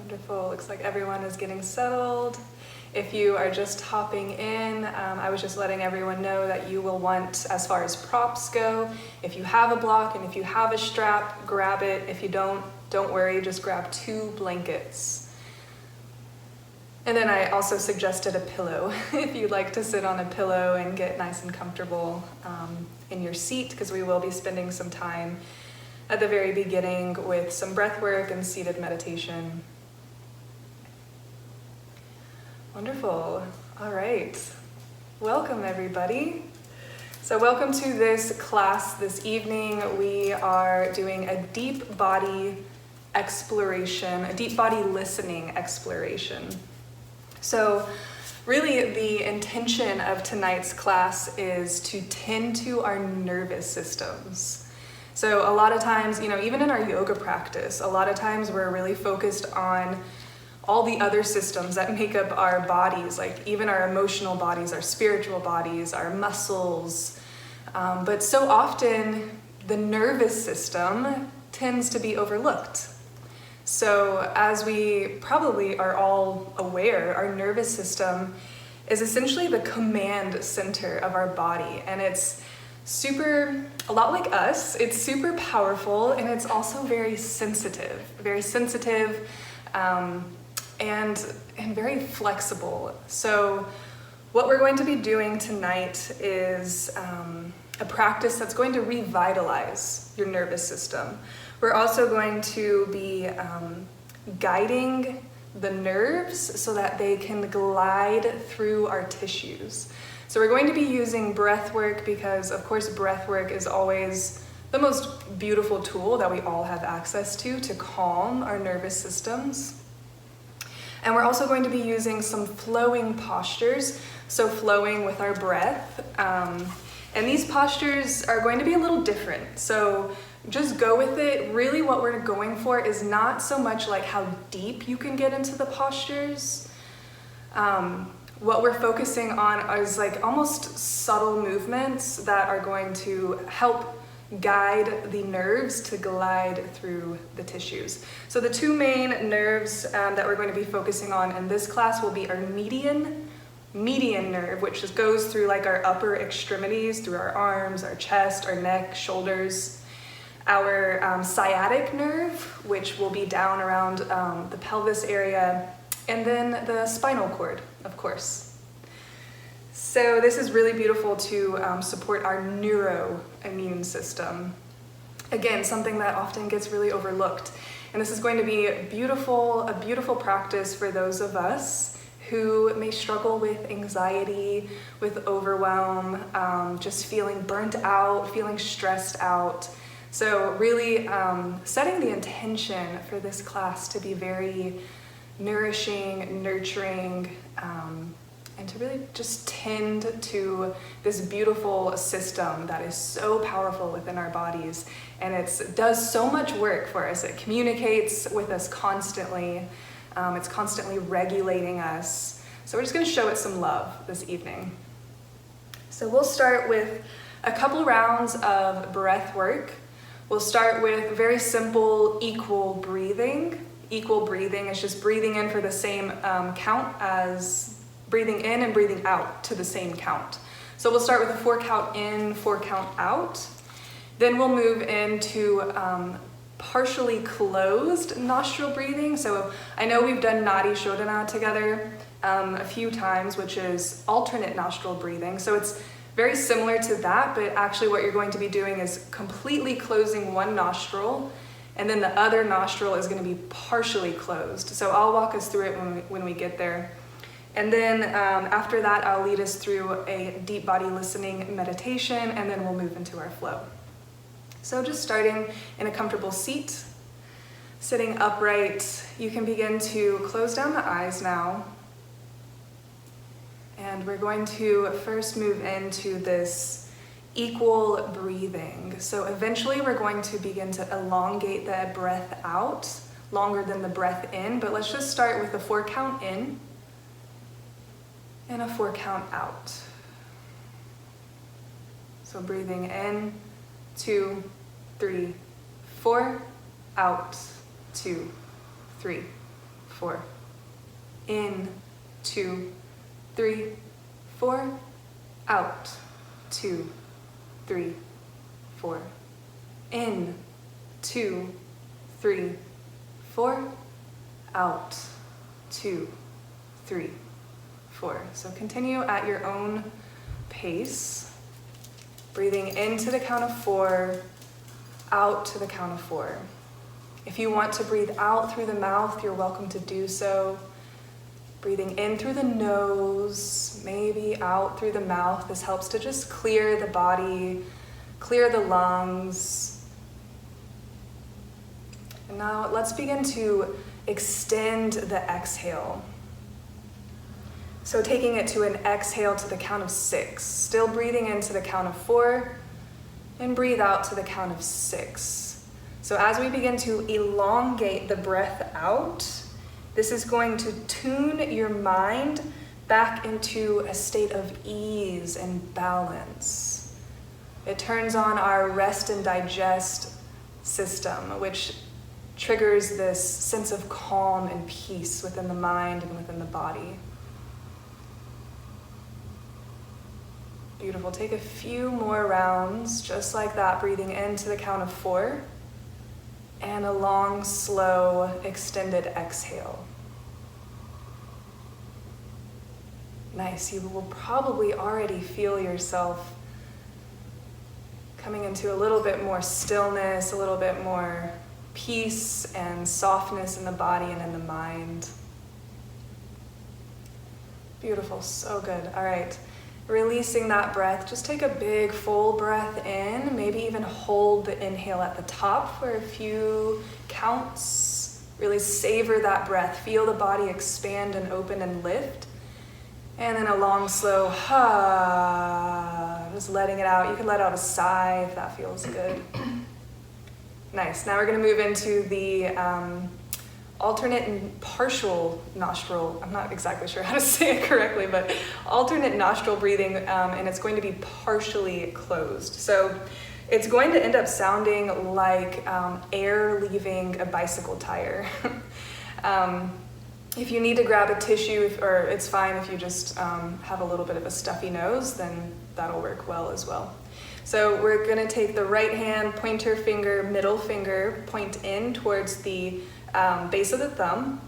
Wonderful. Looks like everyone is getting settled. If you are just hopping in, I was just letting everyone know that you will want, as far as props go, if you have a block and if you have a strap, grab it. If you don't worry, just grab 2 blankets. And then I also suggested a pillow if you'd like to sit on a pillow and get nice and comfortable in your seat, because we will be spending some time at the very beginning with some breath work and seated meditation. Wonderful. All right. Welcome, everybody. So welcome to this class this evening. We are doing a deep body exploration, a deep body listening exploration. So really the intention of tonight's class is to tend to our nervous systems. So a lot of times, even in our yoga practice, a lot of times we're really focused on all the other systems that make up our bodies, like even our emotional bodies, our spiritual bodies, our muscles. But so often the nervous system tends to be overlooked. So as we probably are all aware, our nervous system is essentially the command center of our body, and it's a lot like us. It's super powerful, and it's also very sensitive and very flexible. So what we're going to be doing tonight is a practice that's going to revitalize your nervous system. We're also going to be guiding the nerves so that they can glide through our tissues. So we're going to be using breath work because, of course, breath work is always the most beautiful tool that we all have access to calm our nervous systems. And we're also going to be using some flowing postures, so flowing with our breath. And these postures are going to be a little different, so just go with it. Really what we're going for is not so much like how deep you can get into the postures. What we're focusing on is like almost subtle movements that are going to help guide the nerves to glide through the tissues. So the 2 main nerves that we're going to be focusing on in this class will be our median nerve, which just goes through like our upper extremities, through our arms, our chest, our neck, shoulders. Our sciatic nerve, which will be down around the pelvis area, and then the spinal cord, of course. So this is really beautiful to support our neuroimmune system. Again, something that often gets really overlooked. And this is going to be a beautiful practice for those of us who may struggle with anxiety, with overwhelm, just feeling burnt out, feeling stressed out. So really setting the intention for this class to be very nourishing, nurturing, and to really just tend to this beautiful system that is so powerful within our bodies. And it does so much work for us. It communicates with us constantly. It's constantly regulating us. So we're just going to show it some love this evening. So we'll start with a couple rounds of breath work. We'll start with very simple equal breathing. Equal breathing is just breathing in for the same count as breathing in and breathing out to the same count. So we'll start with a 4 count in, 4 count out. Then we'll move into partially closed nostril breathing. So I know we've done Nadi Shodhana together a few times, which is alternate nostril breathing. So it's very similar to that, but actually what you're going to be doing is completely closing one nostril, and then the other nostril is going to be partially closed. So I'll walk us through it when we get there. And then after that, I'll lead us through a deep body listening meditation, and then we'll move into our flow. So just starting in a comfortable seat, sitting upright, you can begin to close down the eyes now. And we're going to first move into this equal breathing. So eventually we're going to begin to elongate that breath out, longer than the breath in, but let's just start with a 4 count in and a 4 count out. So breathing in, 2, 3, 4, out, 2, 3, 4. In, 2, 3, 4. Out, 2, 3, 4. In, 2, 3, 4. Out, 2, 3, 4. So continue at your own pace. Breathing into the count of 4, out to the count of 4. If you want to breathe out through the mouth, you're welcome to do so. Breathing in through the nose, maybe out through the mouth. This helps to just clear the body, clear the lungs. And now let's begin to extend the exhale. So taking it to an exhale to the count of 6, still breathing into the count of 4, and breathe out to the count of 6. So as we begin to elongate the breath out, this is going to tune your mind back into a state of ease and balance. It turns on our rest and digest system, which triggers this sense of calm and peace within the mind and within the body. Beautiful. Take a few more rounds, just like that, breathing into the count of 4, and a long, slow, extended exhale. Nice. You will probably already feel yourself coming into a little bit more stillness, a little bit more peace and softness in the body and in the mind. Beautiful. So good. All right. Releasing that breath, just take a big full breath in, maybe even hold the inhale at the top for a few counts. Really savor that breath, feel the body expand and open and lift. And then a long, slow just letting it out. You can let out a sigh if that feels good. Nice. Now we're going to move into the alternate and partial nostril. I'm not exactly sure how to say it correctly, but alternate nostril breathing, and it's going to be partially closed. So it's going to end up sounding like air leaving a bicycle tire. If you need to grab a tissue, or it's fine if you just have a little bit of a stuffy nose, then that'll work well as well. So we're going to take the right hand, pointer finger, middle finger, point in towards the base of the thumb.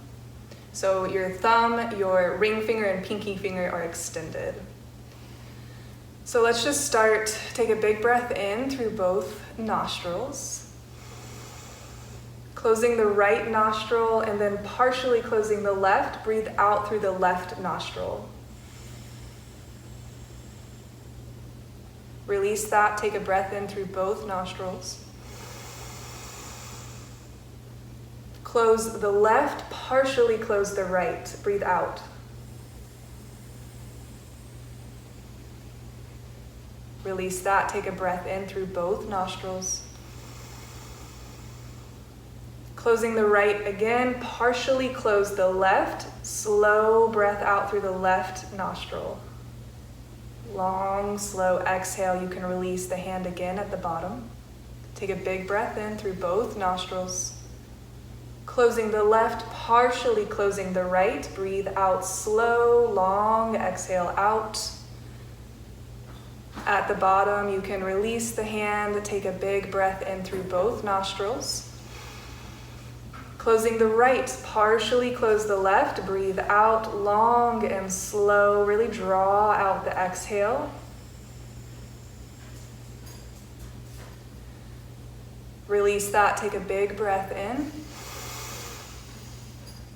So your thumb, your ring finger, and pinky finger are extended. So let's just start. Take a big breath in through both nostrils. Closing the right nostril and then partially closing the left. Breathe out through the left nostril. Release that. Take a breath in through both nostrils. Close the left, partially close the right. Breathe out. Release that. Take a breath in through both nostrils. Closing the right again, partially close the left. Slow breath out through the left nostril. Long, slow exhale. You can release the hand again at the bottom. Take a big breath in through both nostrils. Closing the left, partially closing the right. Breathe out slow, long exhale out. At the bottom, you can release the hand. Take a big breath in through both nostrils. Closing the right, partially close the left. Breathe out long and slow. Really draw out the exhale. Release that. Take a big breath in.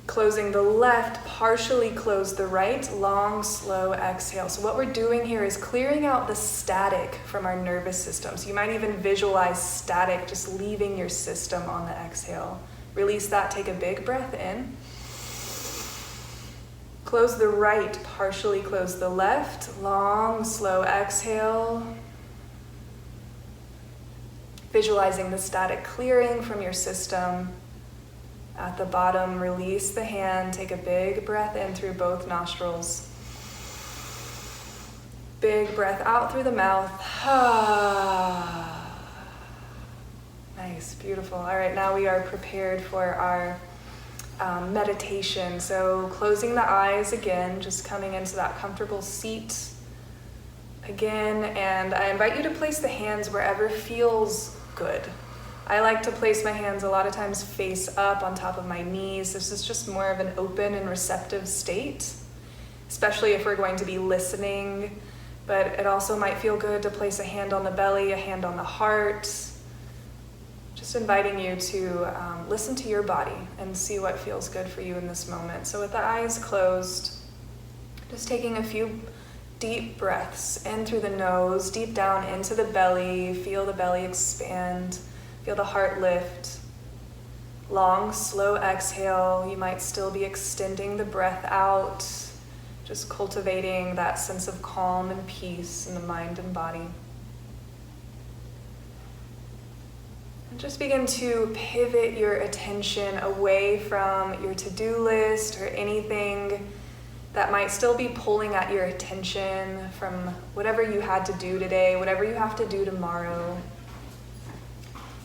Closing the left, partially close the right. Long, slow exhale. So what we're doing here is clearing out the static from our nervous system. So you might even visualize static just leaving your system on the exhale. Release that, take a big breath in. Close the right, partially close the left. Long, slow exhale. Visualizing the static clearing from your system. At the bottom, release the hand, take a big breath in through both nostrils. Big breath out through the mouth. Nice, beautiful. All right, now we are prepared for our meditation. So closing the eyes again, just coming into that comfortable seat again, and I invite you to place the hands wherever feels good. I like to place my hands a lot of times face up on top of my knees. This is just more of an open and receptive state, especially if we're going to be listening, but it also might feel good to place a hand on the belly, a hand on the heart. Just inviting you to listen to your body and see what feels good for you in this moment. So with the eyes closed, just taking a few deep breaths in through the nose, deep down into the belly. Feel the belly expand, feel the heart lift. Long, slow exhale. You might still be extending the breath out, just cultivating that sense of calm and peace in the mind and body. And just begin to pivot your attention away from your to-do list or anything that might still be pulling at your attention from whatever you had to do today, whatever you have to do tomorrow.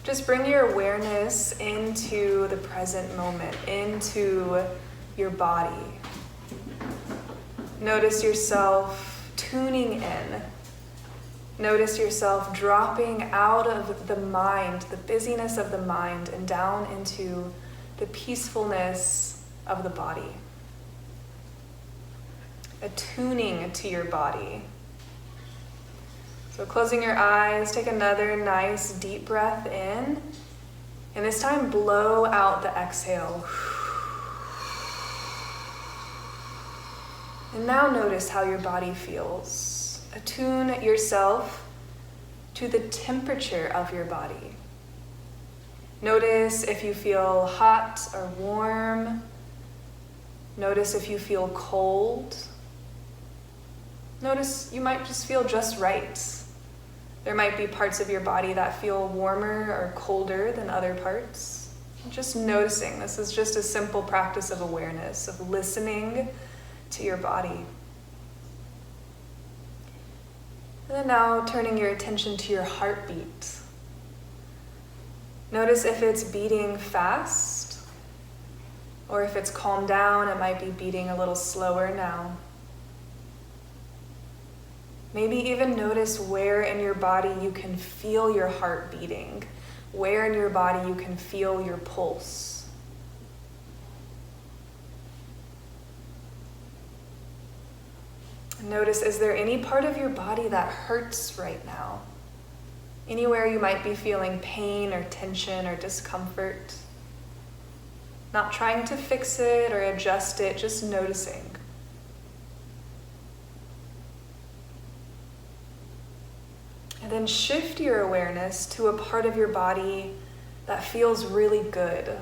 Just bring your awareness into the present moment, into your body. Notice yourself tuning in. Notice yourself dropping out of the mind, the busyness of the mind, and down into the peacefulness of the body. Attuning to your body. So closing your eyes, take another nice deep breath in, and this time blow out the exhale. And now notice how your body feels. Attune yourself to the temperature of your body. Notice if you feel hot or warm. Notice if you feel cold. Notice you might just feel just right. There might be parts of your body that feel warmer or colder than other parts. Just noticing. This is just a simple practice of awareness, of listening to your body. And then now turning your attention to your heartbeat. Notice if it's beating fast, or if it's calmed down, it might be beating a little slower now. Maybe even notice where in your body you can feel your heart beating, where in your body you can feel your pulse. Notice, is there any part of your body that hurts right now? Anywhere you might be feeling pain or tension or discomfort? Not trying to fix it or adjust it, just noticing. And then shift your awareness to a part of your body that feels really good,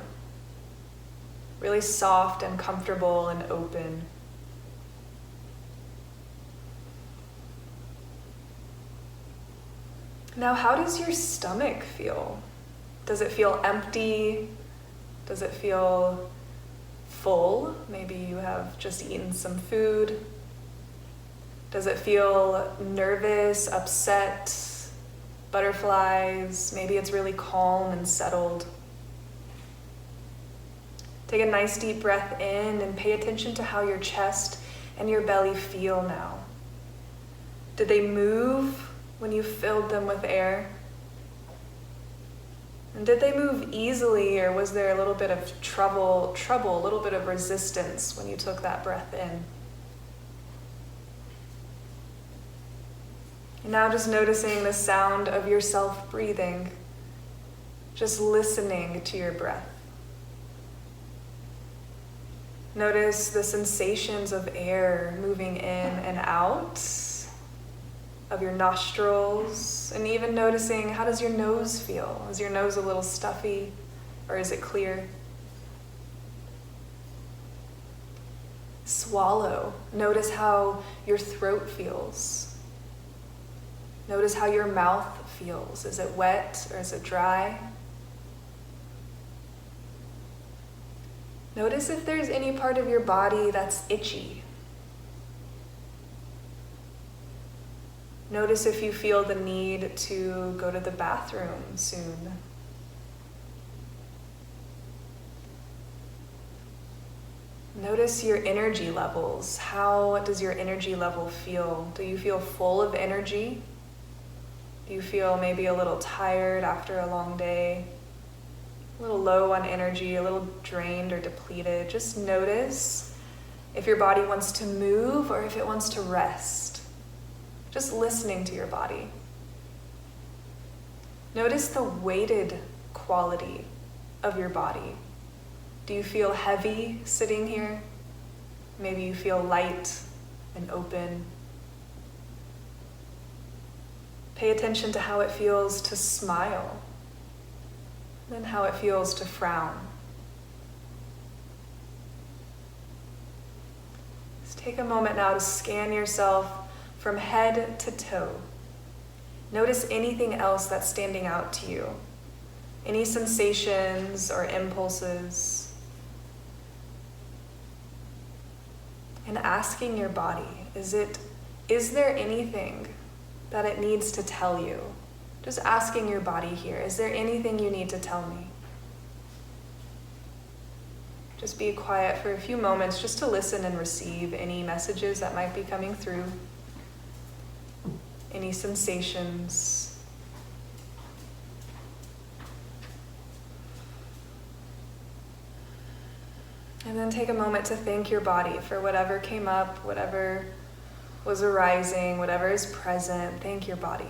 really soft and comfortable and open. Now, how does your stomach feel? Does it feel empty? Does it feel full? Maybe you have just eaten some food. Does it feel nervous, upset, butterflies? Maybe it's really calm and settled. Take a nice deep breath in and pay attention to how your chest and your belly feel now. Did they move when you filled them with air? And did they move easily, or was there a little bit of trouble, a little bit of resistance when you took that breath in? And now just noticing the sound of yourself breathing, just listening to your breath. Notice the sensations of air moving in and out of your nostrils, and even noticing, how does your nose feel? Is your nose a little stuffy, or is it clear? Swallow. Notice how your throat feels. Notice how your mouth feels. Is it wet or is it dry? Notice if there's any part of your body that's itchy. Notice if you feel the need to go to the bathroom soon. Notice your energy levels. How does your energy level feel? Do you feel full of energy? Do you feel maybe a little tired after a long day? A little low on energy, a little drained or depleted? Just notice if your body wants to move or if it wants to rest. Just listening to your body. Notice the weighted quality of your body. Do you feel heavy sitting here? Maybe you feel light and open. Pay attention to how it feels to smile, and how it feels to frown. Just take a moment now to scan yourself from head to toe. Notice anything else that's standing out to you. Any sensations or impulses. And asking your body, is there anything that it needs to tell you? Just asking your body here, is there anything you need to tell me? Just be quiet for a few moments just to listen and receive any messages that might be coming through, any sensations. And then take a moment to thank your body for whatever came up, whatever was arising, whatever is present. Thank your body.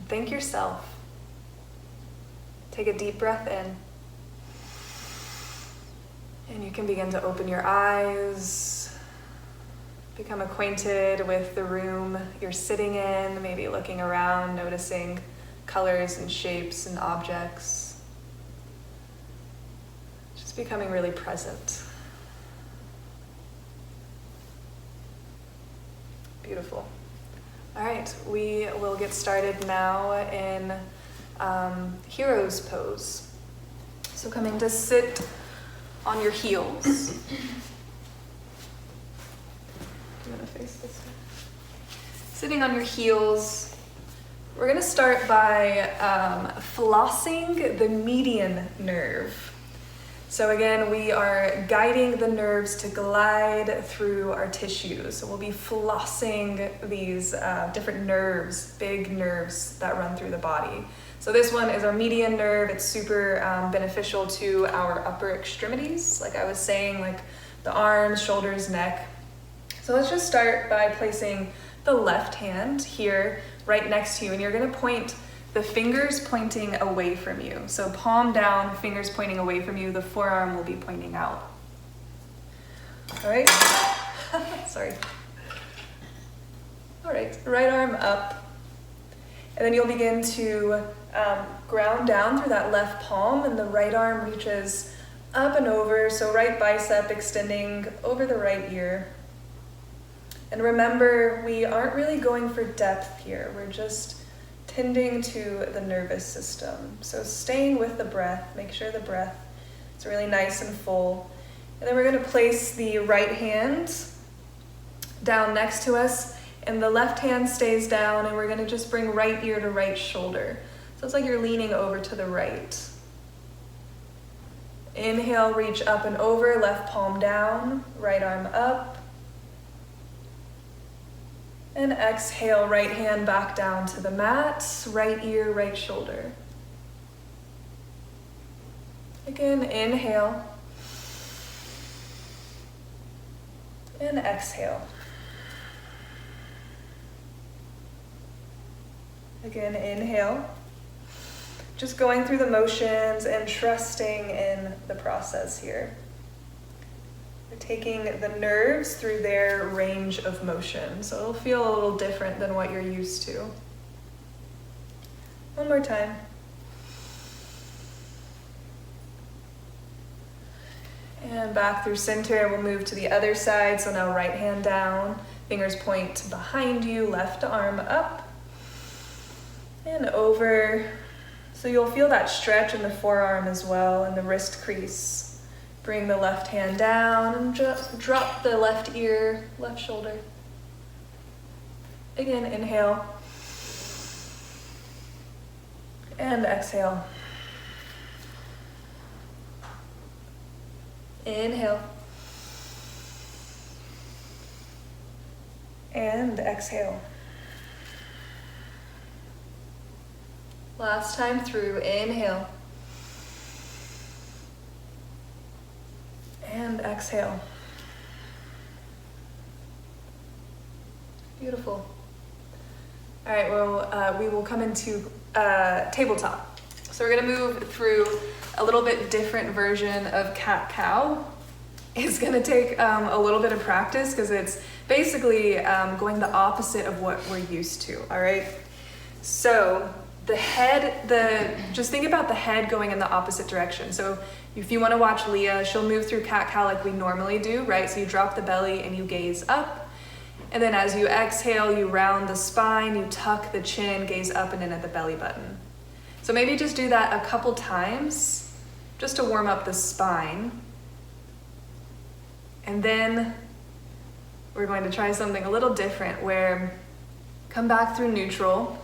Thank yourself. Take a deep breath in. And you can begin to open your eyes, become acquainted with the room you're sitting in, maybe looking around, noticing colors and shapes and objects. Becoming really present. Beautiful. All right, we will get started now in hero's pose. So coming to sit on your heels. I'm gonna face this way. Sitting on your heels. We're gonna start by flossing the median nerve. So again, we are guiding the nerves to glide through our tissues. So we'll be flossing these different nerves, big nerves that run through the body. So this one is our median nerve. It's super beneficial to our upper extremities, like I was saying, like the arms, shoulders, neck. So let's just start by placing the left hand here right next to you, and you're gonna point the fingers pointing away from you. So palm down, fingers pointing away from you, the forearm will be pointing out. All right, sorry. All right, right arm up. And then you'll begin to ground down through that left palm, and the right arm reaches up and over. So right bicep extending over the right ear. And remember, we aren't really going for depth here. We're just tending to the nervous system. So staying with the breath, make sure the breath is really nice and full. And then we're gonna place the right hand down next to us, and the left hand stays down, and we're gonna just bring right ear to right shoulder. So it's like you're leaning over to the right. Inhale, reach up and over, left palm down, right arm up. And exhale, right hand back down to the mat, right ear, right shoulder. Again, inhale. And exhale. Again, inhale. Just going through the motions and trusting in the process here. We're taking the nerves through their range of motion, so it'll feel a little different than what you're used to. One more time. And back through center, we'll move to the other side. So now right hand down, fingers point behind you, left arm up and over. So you'll feel that stretch in the forearm as well, and the wrist crease. Bring the left hand down and drop the left ear, left shoulder. Again, inhale. And exhale. Inhale. And exhale. Last time through, inhale. And exhale. Beautiful. All right, well, we will come into tabletop. So we're gonna move through a little bit different version of cat-cow. It's gonna take a little bit of practice because it's basically going the opposite of what we're used to, all right? So the head, just think about the head going in the opposite direction. So if you wanna watch Leah, she'll move through cat-cow like we normally do, right? So you drop the belly and you gaze up. And then as you exhale, you round the spine, you tuck the chin, gaze up and in at the belly button. So maybe just do that a couple times, just to warm up the spine. And then we're going to try something a little different where come back through neutral.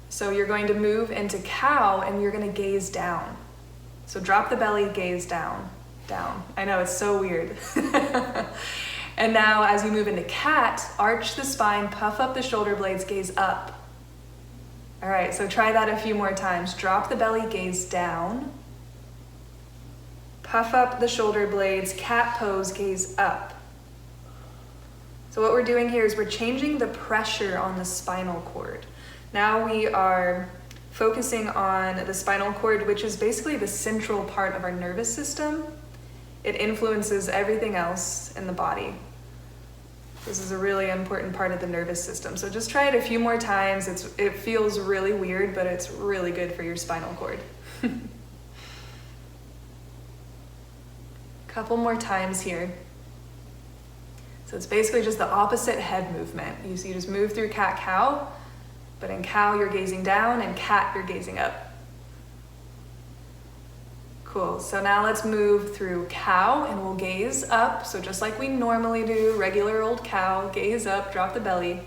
So you're going to move into cow and you're gonna gaze down. So drop the belly, gaze down, down. I know, it's so weird. And now as you move into cat, arch the spine, puff up the shoulder blades, gaze up. All right, so try that a few more times. Drop the belly, gaze down. Puff up the shoulder blades, cat pose, gaze up. So what we're doing here is we're changing the pressure on the spinal cord. Now we are focusing on the spinal cord, which is basically the central part of our nervous system. It influences everything else in the body. This is a really important part of the nervous system. So just try it a few more times. It feels really weird, but it's really good for your spinal cord. Couple more times here. So it's basically just the opposite head movement. You just move through cat-cow, but in cow you're gazing down, and cat you're gazing up. Cool, so now let's move through cow and we'll gaze up. So just like we normally do, regular old cow, gaze up, drop the belly.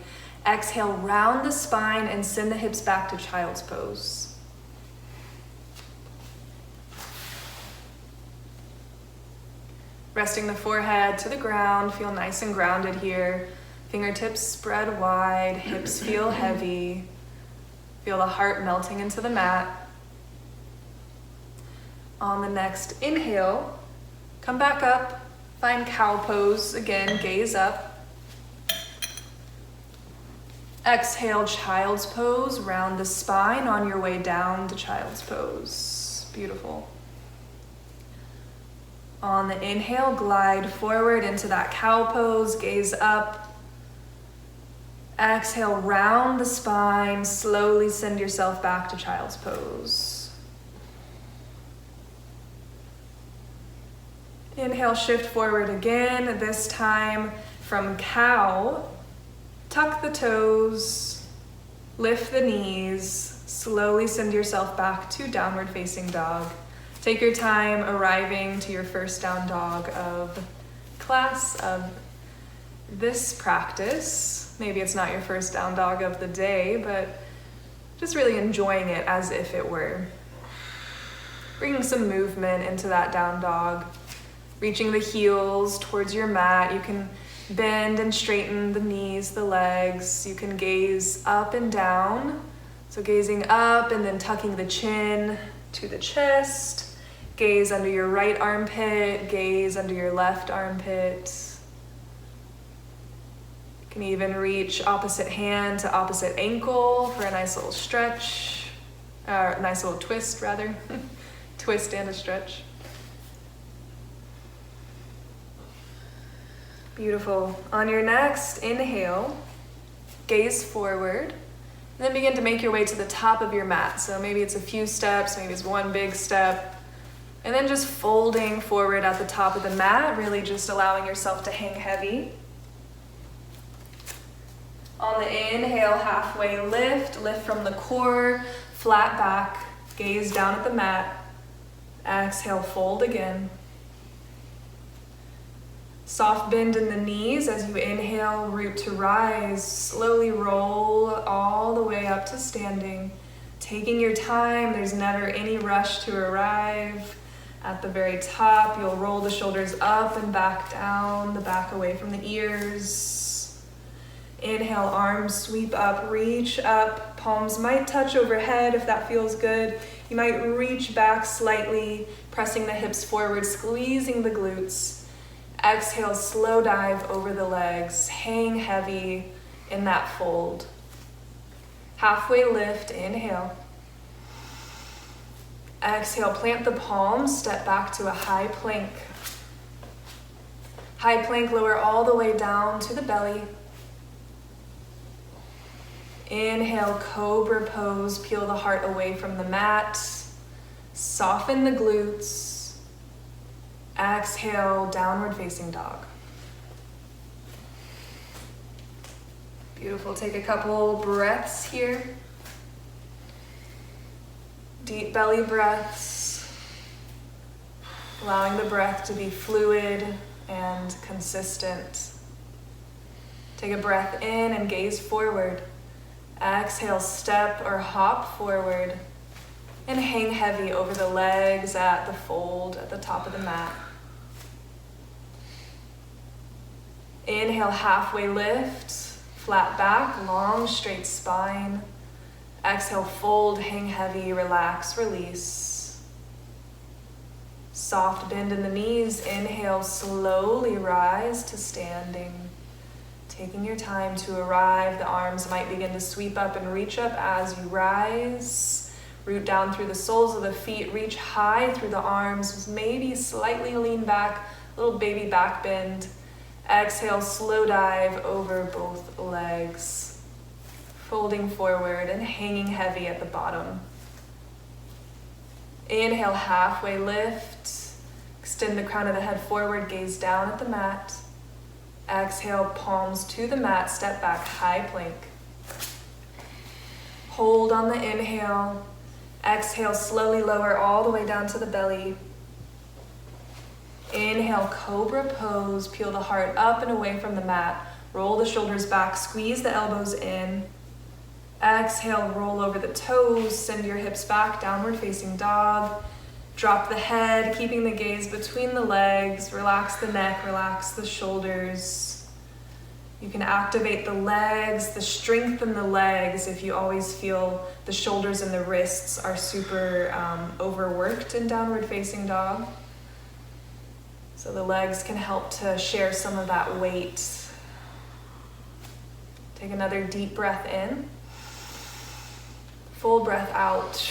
Exhale, round the spine and send the hips back to child's pose. Resting the forehead to the ground, feel nice and grounded here. Fingertips spread wide, hips feel heavy. Feel the heart melting into the mat. On the next inhale, come back up, find cow pose. Again, gaze up. Exhale, child's pose. Round the spine on your way down to child's pose. Beautiful. On the inhale, glide forward into that cow pose, gaze up. Exhale, round the spine, slowly send yourself back to child's pose. Inhale, shift forward again, this time from cow. Tuck the toes, lift the knees, slowly send yourself back to downward facing dog. Take your time arriving to your first down dog of class of this practice. Maybe it's not your first down dog of the day, but just really enjoying it as if it were. Bringing some movement into that down dog. Reaching the heels towards your mat. You can bend and straighten the knees, the legs. You can gaze up and down. So gazing up and then tucking the chin to the chest. Gaze under your right armpit, gaze under your left armpit. You can even reach opposite hand to opposite ankle for a nice little stretch, nice little twist rather. Twist and a stretch. Beautiful. On your next inhale, gaze forward, and then begin to make your way to the top of your mat. So maybe it's a few steps, maybe it's one big step, and then just folding forward at the top of the mat, really just allowing yourself to hang heavy. On the inhale, halfway lift from the core, flat back, gaze down at the mat. Exhale, fold again. Soft bend in the knees as you inhale, root to rise. Slowly roll all the way up to standing. Taking your time, there's never any rush to arrive. At the very top, you'll roll the shoulders up and back down, the back away from the ears. Inhale, arms sweep up, reach up. Palms might touch overhead if that feels good. You might reach back slightly, pressing the hips forward, squeezing the glutes. Exhale, slow dive over the legs. Hang heavy in that fold. Halfway lift, inhale. Exhale, plant the palms, step back to a high plank. High plank, lower all the way down to the belly. Inhale, cobra pose, peel the heart away from the mat. Soften the glutes. Exhale, downward facing dog. Beautiful, take a couple breaths here. Deep belly breaths, allowing the breath to be fluid and consistent. Take a breath in and gaze forward. Exhale, step or hop forward and hang heavy over the legs at the fold at the top of the mat. Inhale, halfway lift, flat back, long straight spine. Exhale, fold, hang heavy, relax, release. Soft bend in the knees. Inhale, slowly rise to standing. Taking your time to arrive. The arms might begin to sweep up and reach up as you rise. Root down through the soles of the feet. Reach high through the arms. Maybe slightly lean back, a little baby back bend. Exhale, slow dive over both legs. Folding forward and hanging heavy at the bottom. Inhale, halfway lift. Extend the crown of the head forward, gaze down at the mat. Exhale, palms to the mat, step back, high plank. Hold on the inhale. Exhale, slowly lower all the way down to the belly. Inhale, cobra pose, peel the heart up and away from the mat. Roll the shoulders back, squeeze the elbows in. Exhale, roll over the toes, send your hips back, downward facing dog. Drop the head, keeping the gaze between the legs. Relax the neck, relax the shoulders. You can activate the legs, strengthen the legs if you always feel the shoulders and the wrists are super overworked in downward facing dog. So the legs can help to share some of that weight. Take another deep breath in. Full breath out.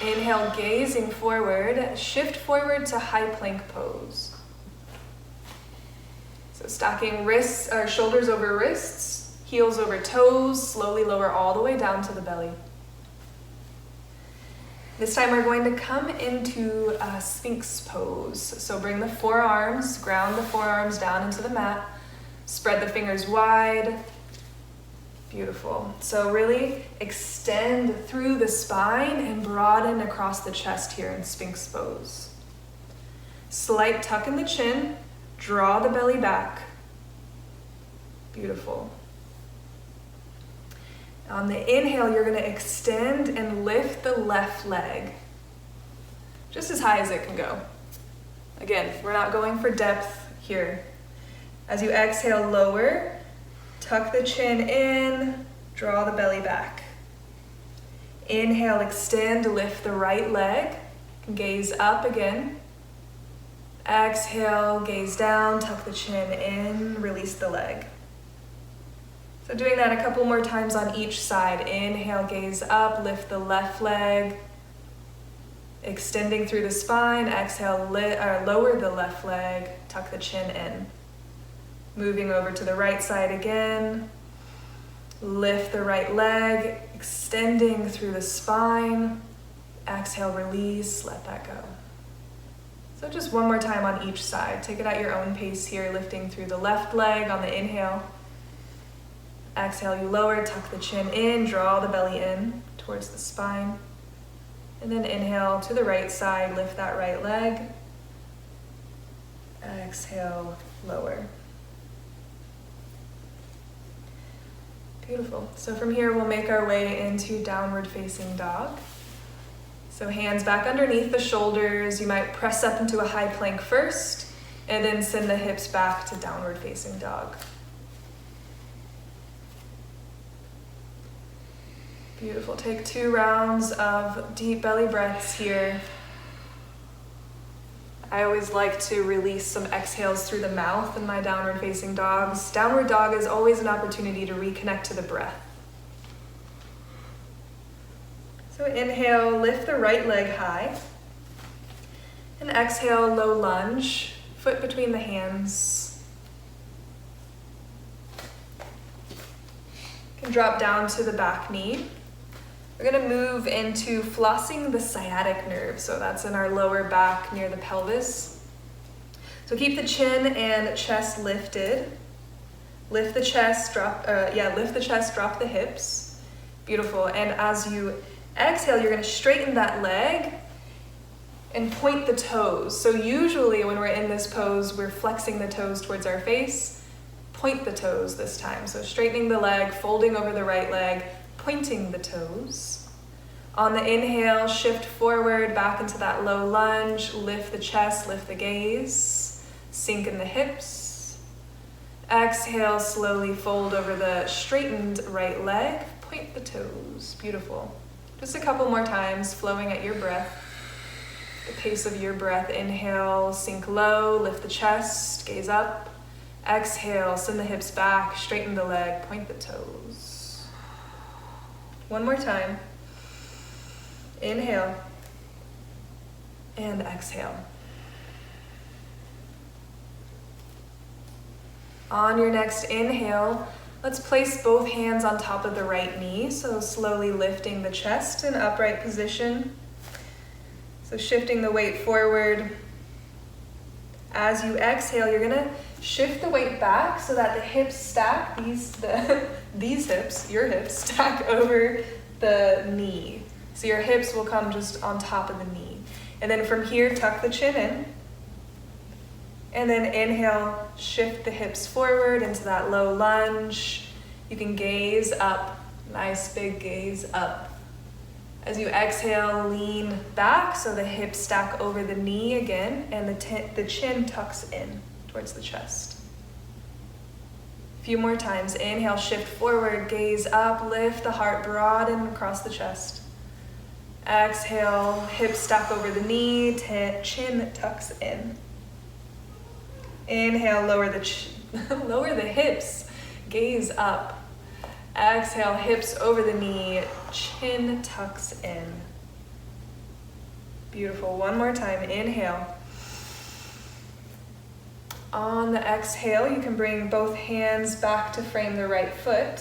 Inhale, gazing forward. Shift forward to high plank pose. So stacking wrists or shoulders over wrists, heels over toes, slowly lower all the way down to the belly. This time we're going to come into a Sphinx pose. So bring the forearms, ground the forearms down into the mat. Spread the fingers wide. Beautiful. So really extend through the spine and broaden across the chest here in Sphinx pose. Slight tuck in the chin, draw the belly back. Beautiful. On the inhale, you're going to extend and lift the left leg just as high as it can go. Again, we're not going for depth here. As you exhale, lower. Tuck the chin in, draw the belly back. Inhale, extend, lift the right leg, gaze up again. Exhale, gaze down, tuck the chin in, release the leg. So doing that a couple more times on each side. Inhale, gaze up, lift the left leg. Extending through the spine, exhale, lower the left leg, tuck the chin in. Moving over to the right side again. Lift the right leg, extending through the spine. Exhale, release, let that go. So just one more time on each side. Take it at your own pace here, lifting through the left leg on the inhale. Exhale, you lower, tuck the chin in, draw the belly in towards the spine. And then inhale to the right side, lift that right leg. Exhale, lower. Beautiful. So from here, we'll make our way into downward facing dog. So hands back underneath the shoulders. You might press up into a high plank first, and then send the hips back to downward facing dog. Beautiful. Take 2 rounds of deep belly breaths here. I always like to release some exhales through the mouth in my downward facing dogs. Downward dog is always an opportunity to reconnect to the breath. So inhale, lift the right leg high. And exhale, low lunge, foot between the hands. You can drop down to the back knee. We're gonna move into flossing the sciatic nerve. So that's in our lower back near the pelvis. So keep the chin and chest lifted. Lift the chest, drop the hips. Beautiful. And as you exhale, you're gonna straighten that leg and point the toes. So usually when we're in this pose, we're flexing the toes towards our face. Point the toes this time. So straightening the leg, folding over the right leg, pointing the toes. On the inhale, shift forward back into that low lunge, lift the chest, lift the gaze, sink in the hips. Exhale, slowly fold over the straightened right leg, point the toes. Beautiful. Just a couple more times, flowing at your breath, the pace of your breath. Inhale, sink low, lift the chest, gaze up. Exhale, send the hips back, straighten the leg, point the toes. One more time. Inhale and exhale. On your next inhale, let's place both hands on top of the right knee. So slowly lifting the chest in upright position. So shifting the weight forward. As you exhale, you're gonna shift the weight back so that the hips stack, your hips stack over the knee. So your hips will come just on top of the knee. And then from here, tuck the chin in. And then inhale, shift the hips forward into that low lunge. You can gaze up, nice big gaze up. As you exhale, lean back so the hips stack over the knee again, and the chin tucks in towards the chest. A few more times. Inhale, shift forward, gaze up, lift the heart, broaden across the chest. Exhale, hips stack over the knee, chin tucks in. Inhale, lower the hips, gaze up. Exhale, hips over the knee, chin tucks in. Beautiful. One more time. Inhale. On the exhale, you can bring both hands back to frame the right foot.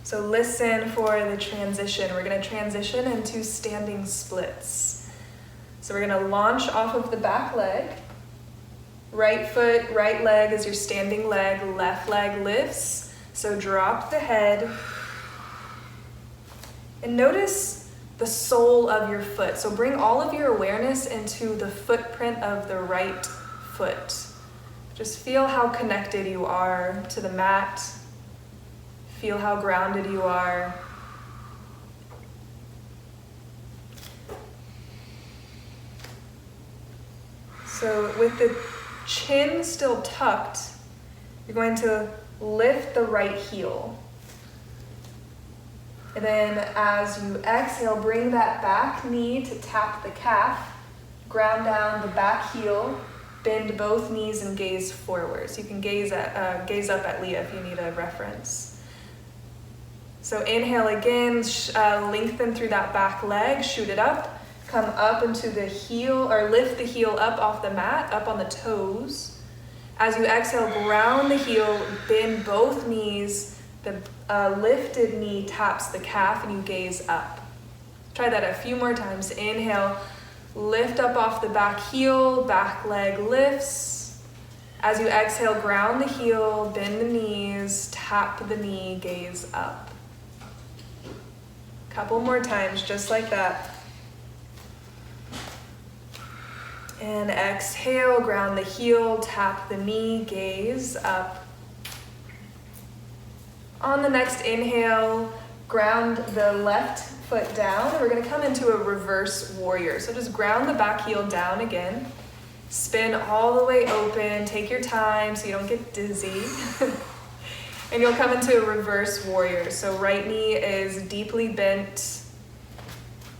So listen for the transition. We're going to transition into standing splits. So we're going to launch off of the back leg. Right foot, right leg is your standing leg, left leg lifts. So drop the head. And notice the sole of your foot. So bring all of your awareness into the footprint of the right foot. Just feel how connected you are to the mat. Feel how grounded you are. So with the chin still tucked, you're going to lift the right heel. And then as you exhale, bring that back knee to tap the calf, ground down the back heel, bend both knees and gaze forward. So you can gaze up at Leah if you need a reference. So inhale again, lengthen through that back leg, shoot it up, come up into the heel, or lift the heel up off the mat, up on the toes. As you exhale, ground the heel, bend both knees, the lifted knee taps the calf and you gaze up. Try that a few more times. Inhale, lift up off the back heel, back leg lifts. As you exhale, ground the heel, bend the knees, tap the knee, gaze up. Couple more times, just like that. And exhale, ground the heel, tap the knee, gaze up. On the next inhale, ground the left foot down, and we're gonna come into a reverse warrior. So just ground the back heel down again. Spin all the way open, take your time so you don't get dizzy. And you'll come into a reverse warrior. So right knee is deeply bent.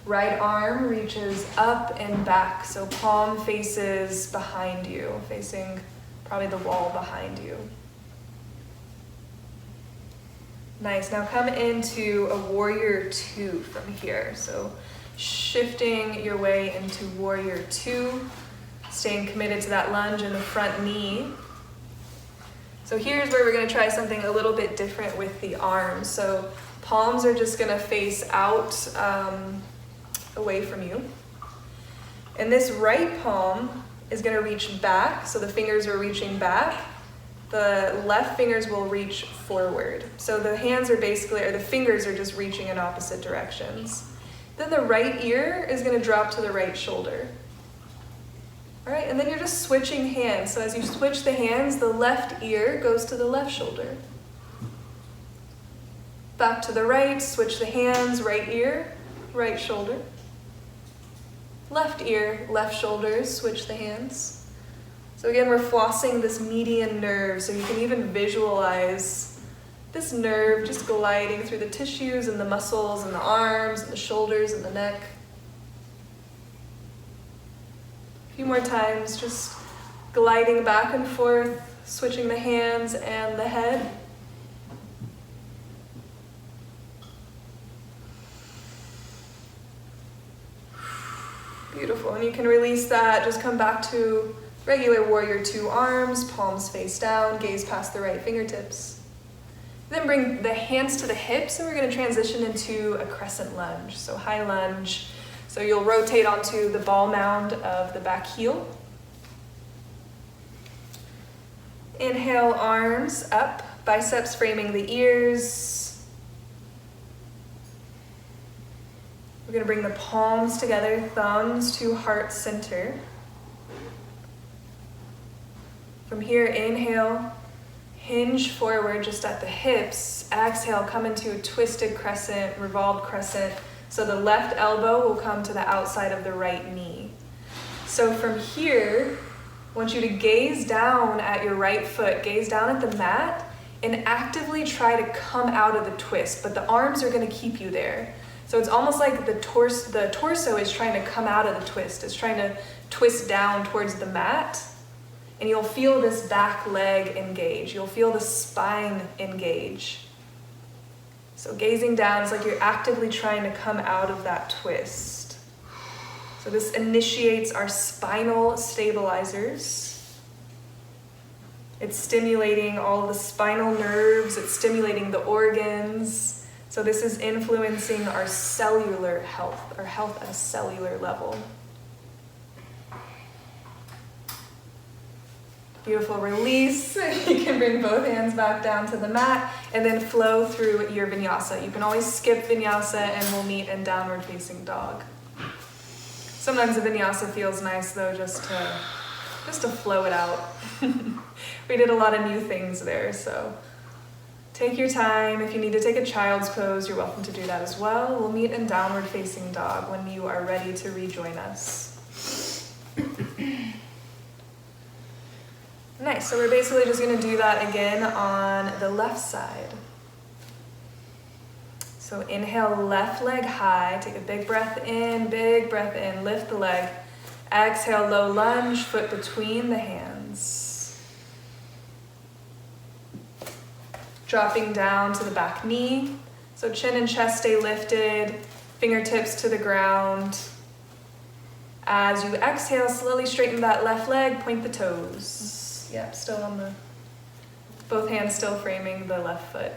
Right arm reaches up and back. So palm faces behind you, facing probably the wall behind you. Nice, now come into a warrior two from here. So shifting your way into warrior two, staying committed to that lunge in the front knee. So here's where we're gonna try something a little bit different with the arms. So palms are just gonna face out away from you. And this right palm is gonna reach back, so the fingers are reaching back. The left fingers will reach forward. So the hands are basically, or the fingers are just reaching in opposite directions. Then the right ear is gonna drop to the right shoulder. All right, and then you're just switching hands. So as you switch the hands, the left ear goes to the left shoulder. Back to the right, switch the hands, right ear, right shoulder. Left ear, left shoulder, switch the hands. So again, we're flossing this median nerve, so you can even visualize this nerve just gliding through the tissues and the muscles and the arms and the shoulders and the neck. A few more times, just gliding back and forth, switching the hands and the head. Beautiful, and you can release that, just come back to regular warrior two arms, palms face down, gaze past the right fingertips. Then bring the hands to the hips, and we're gonna transition into a crescent lunge, so high lunge. So you'll rotate onto the ball mound of the back heel. Inhale, arms up, biceps framing the ears. We're gonna bring the palms together, thumbs to heart center. From here, inhale, hinge forward just at the hips. Exhale, come into a twisted crescent, revolved crescent. So the left elbow will come to the outside of the right knee. So from here, I want you to gaze down at your right foot, gaze down at the mat, and actively try to come out of the twist, but the arms are gonna keep you there. So it's almost like the torso is trying to come out of the twist. It's trying to twist down towards the mat, and you'll feel this back leg engage. You'll feel the spine engage. So gazing down is like you're actively trying to come out of that twist. So this initiates our spinal stabilizers. It's stimulating all of the spinal nerves, it's stimulating the organs. So this is influencing our cellular health, our health at a cellular level. Beautiful, release. You can bring both hands back down to the mat and then flow through your vinyasa. You can always skip vinyasa and we'll meet in downward facing dog. Sometimes the vinyasa feels nice though, just to flow it out. We did a lot of new things there, so take your time. If you need to take a child's pose, you're welcome to do that as well. We'll meet in downward facing dog when you are ready to rejoin us. Nice, so we're basically just gonna do that again on the left side. So inhale, left leg high, take a big breath in, lift the leg. Exhale, low lunge, foot between the hands. Dropping down to the back knee. So chin and chest stay lifted, fingertips to the ground. As you exhale, slowly straighten that left leg, point the toes. Yep, still on both hands still framing the left foot.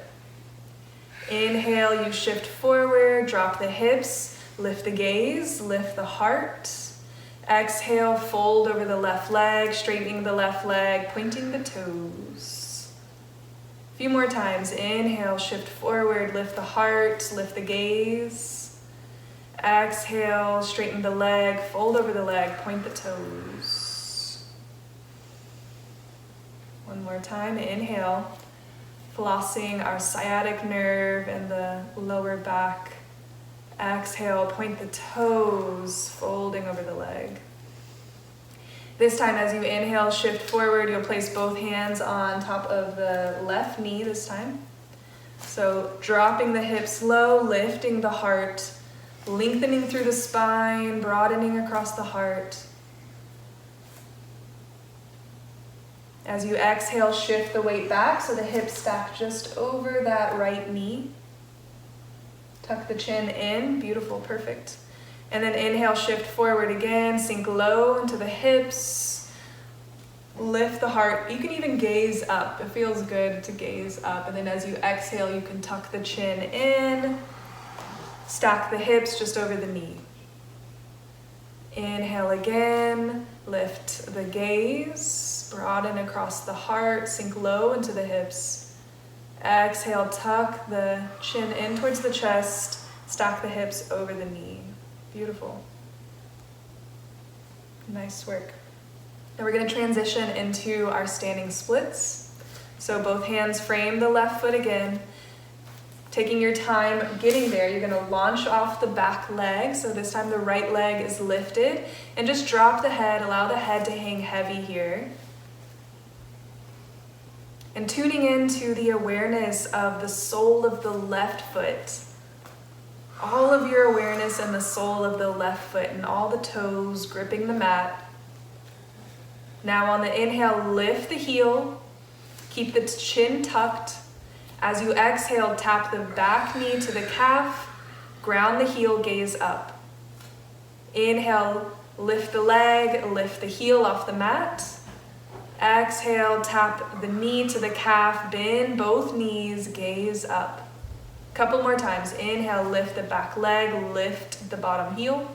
Inhale, you shift forward, drop the hips, lift the gaze, lift the heart. Exhale, fold over the left leg, straightening the left leg, pointing the toes. A few more times. Inhale, shift forward, lift the heart, lift the gaze. Exhale, straighten the leg, fold over the leg, point the toes. One more time, inhale, flossing our sciatic nerve and the lower back. Exhale, point the toes, folding over the leg. This time, as you inhale, shift forward, you'll place both hands on top of the left knee this time. So dropping the hips low, lifting the heart, lengthening through the spine, broadening across the heart. As you exhale, shift the weight back so the hips stack just over that right knee. Tuck the chin in, beautiful, perfect. And then inhale, shift forward again, sink low into the hips, lift the heart. You can even gaze up. It feels good to gaze up. And then as you exhale, you can tuck the chin in, stack the hips just over the knee. Inhale again, lift the gaze, broaden across the heart, sink low into the hips. Exhale, tuck the chin in towards the chest, stack the hips over the knee. Beautiful. Nice work. Now we're going to transition into our standing splits. So both hands frame the left foot again. Taking your time getting there, you're going to launch off the back leg. So this time the right leg is lifted. And just drop the head, allow the head to hang heavy here. And tuning into the awareness of the sole of the left foot. All of your awareness in the sole of the left foot and all the toes gripping the mat. Now on the inhale, lift the heel. Keep the chin tucked. As you exhale, tap the back knee to the calf. Ground the heel, gaze up. Inhale, lift the leg, lift the heel off the mat. Exhale, tap the knee to the calf, bend both knees, gaze up. Couple more times. Inhale, lift the back leg, lift the bottom heel.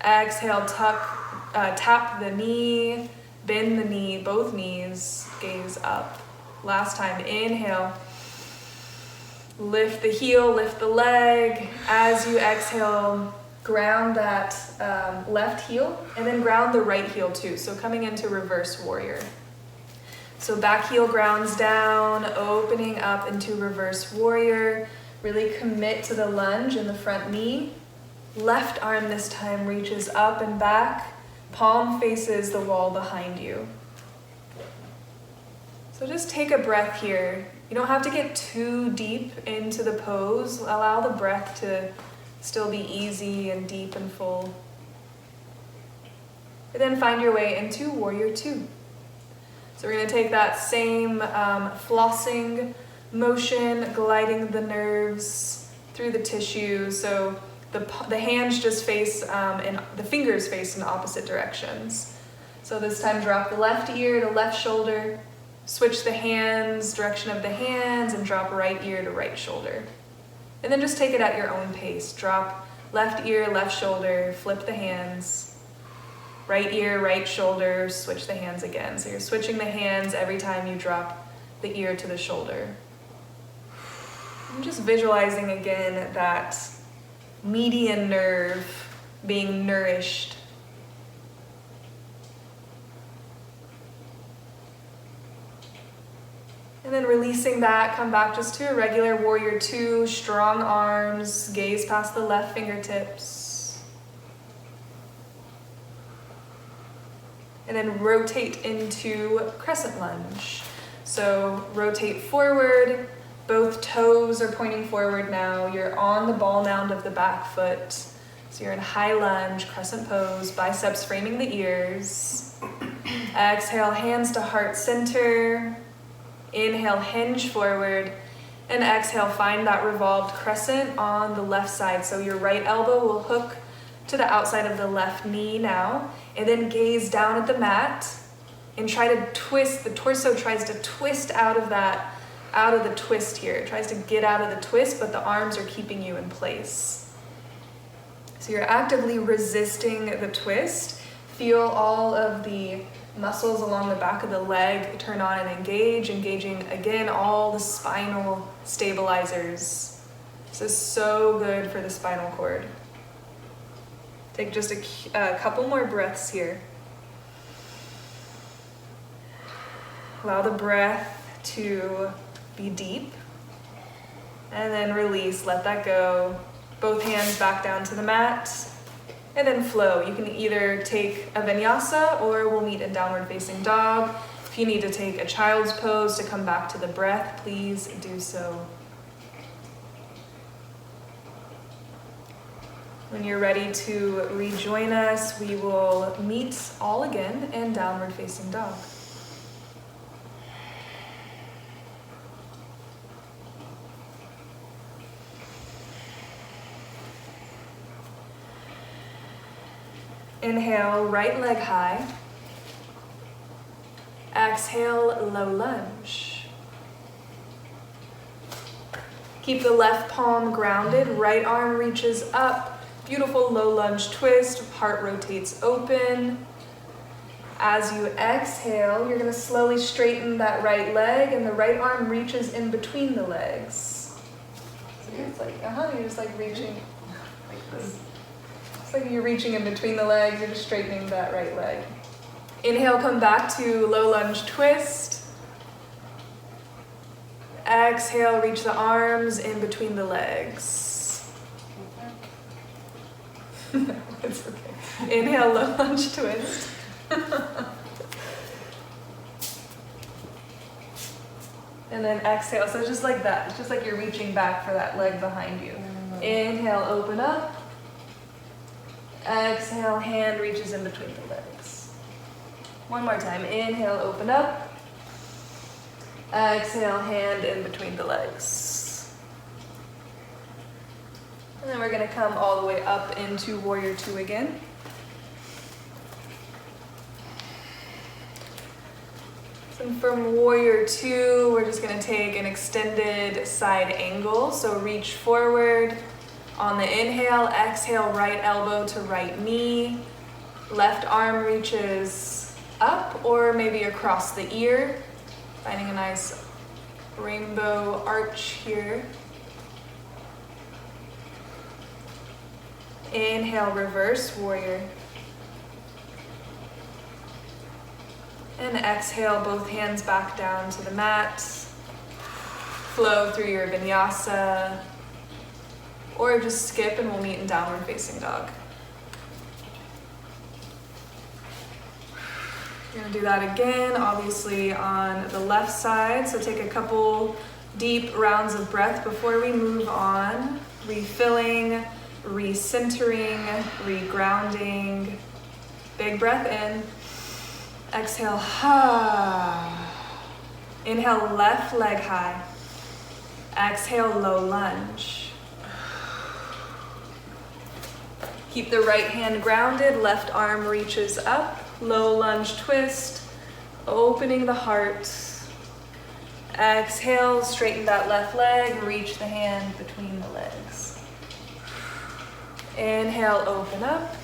Exhale, tap the knee, bend the knee, both knees, gaze up. Last time. Inhale, lift the heel, lift the leg. As you exhale, ground that left heel and then ground the right heel too. So coming into reverse warrior. So back heel grounds down, opening up into reverse warrior. Really commit to the lunge in the front knee. Left arm this time reaches up and back. Palm faces the wall behind you. So just take a breath here. You don't have to get too deep into the pose. Allow the breath to still be easy and deep and full. And then find your way into warrior two. So we're going to take that same flossing motion, gliding the nerves through the tissue. So the hands just face, and the fingers face in opposite directions. So this time drop the left ear to left shoulder, switch the hands, direction of the hands, and drop right ear to right shoulder. And then just take it at your own pace. Drop left ear, left shoulder, flip the hands. Right ear, right shoulder, switch the hands again. So you're switching the hands every time you drop the ear to the shoulder. I'm just visualizing again that median nerve being nourished. And then releasing that, come back just to a regular warrior two, strong arms, gaze past the left fingertips. And then rotate into crescent lunge. So rotate forward, both toes are pointing forward now. You're on the ball mound of the back foot. So you're in high lunge, crescent pose, biceps framing the ears. Exhale, hands to heart center. Inhale, hinge forward. And exhale, find that revolved crescent on the left side. So your right elbow will hook to the outside of the left knee now, and then gaze down at the mat and try to twist. The torso tries to twist out of the twist here. It tries to get out of the twist, but the arms are keeping you in place. So you're actively resisting the twist. Feel all of the muscles along the back of the leg turn on and engaging again all the spinal stabilizers. This is so good for the spinal cord. Take just a couple more breaths here. Allow the breath to be deep. And then release, let that go. Both hands back down to the mat, and then flow. You can either take a vinyasa or we'll meet in downward facing dog. If you need to take a child's pose to come back to the breath, please do so. When you're ready to rejoin us, we will meet all again in downward facing dog. Inhale, right leg high. Exhale, low lunge. Keep the left palm grounded, right arm reaches up. Beautiful low lunge twist, heart rotates open. As you exhale, you're gonna slowly straighten that right leg and the right arm reaches in between the legs. So it's like, you're just like reaching like this. It's like you're reaching in between the legs, you're just straightening that right leg. Inhale, come back to low lunge twist. Exhale, reach the arms in between the legs. It's okay. Inhale, low lunge twist. And then exhale, so just like that. It's just like you're reaching back for that leg behind you. Inhale, open up. Exhale, hand reaches in between the legs. One more time. Inhale, open up. Exhale, hand in between the legs. And then we're going to come all the way up into Warrior Two again. So from Warrior Two, we're just going to take an extended side angle. So reach forward. On the inhale, exhale, right elbow to right knee. Left arm reaches up or maybe across the ear. Finding a nice rainbow arch here. Inhale, reverse warrior. And exhale, both hands back down to the mat. Flow through your vinyasa. Or just skip and we'll meet in downward facing dog. You're gonna do that again, obviously on the left side. So take a couple deep rounds of breath before we move on. Refilling, recentering, regrounding. Big breath in. Exhale, Inhale, left leg high. Exhale, low lunge. Keep the right hand grounded, left arm reaches up. Low lunge twist, opening the heart. Exhale, straighten that left leg, reach the hand between the legs. Inhale, open up.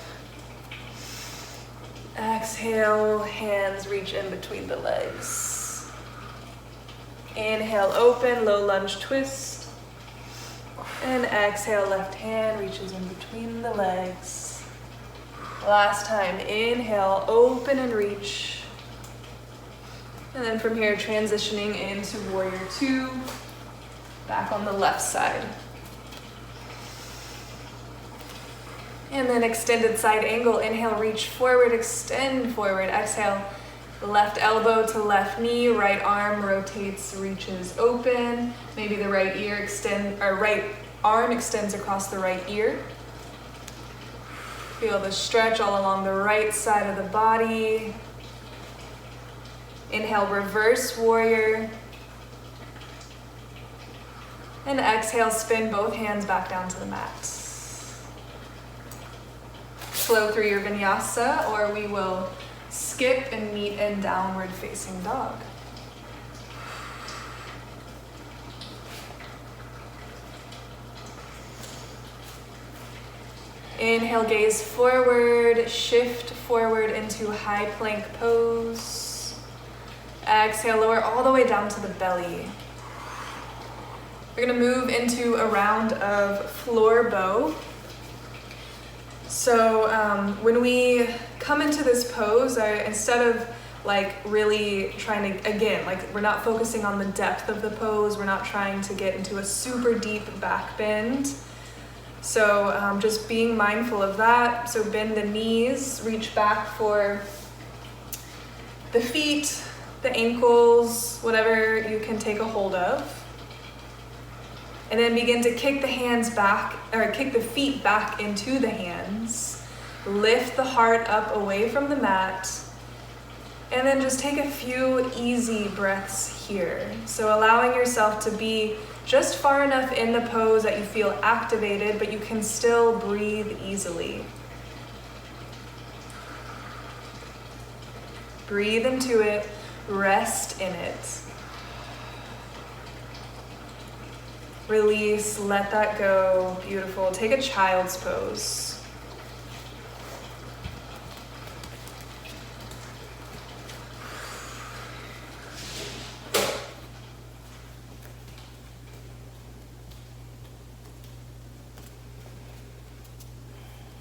Exhale, hands reach in between the legs. Inhale, open, low lunge twist. And exhale, left hand reaches in between the legs. Last time, inhale, open and reach. And then from here, transitioning into Warrior Two, back on the left side. And then extended side angle, inhale, reach forward, extend forward. Exhale, left elbow to left knee, right arm rotates, reaches open. Maybe the right arm extends across the right ear. Feel the stretch all along the right side of the body. Inhale, reverse warrior. And exhale, spin both hands back down to the mat. Flow through your vinyasa, or we will skip and meet in downward facing dog. Inhale, gaze forward, shift forward into high plank pose. Exhale, lower all the way down to the belly. We're gonna move into a round of floor bow. So when we come into this pose, instead of like really trying to, again, like we're not focusing on the depth of the pose, we're not trying to get into a super deep back bend. So just being mindful of that. So bend the knees, reach back for the feet, the ankles, whatever you can take a hold of. And then begin to kick the hands back, or kick the feet back into the hands. Lift the heart up away from the mat. And then just take a few easy breaths here. So allowing yourself to be just far enough in the pose that you feel activated, but you can still breathe easily. Breathe into it, rest in it. Release, let that go. Beautiful. Take a child's pose.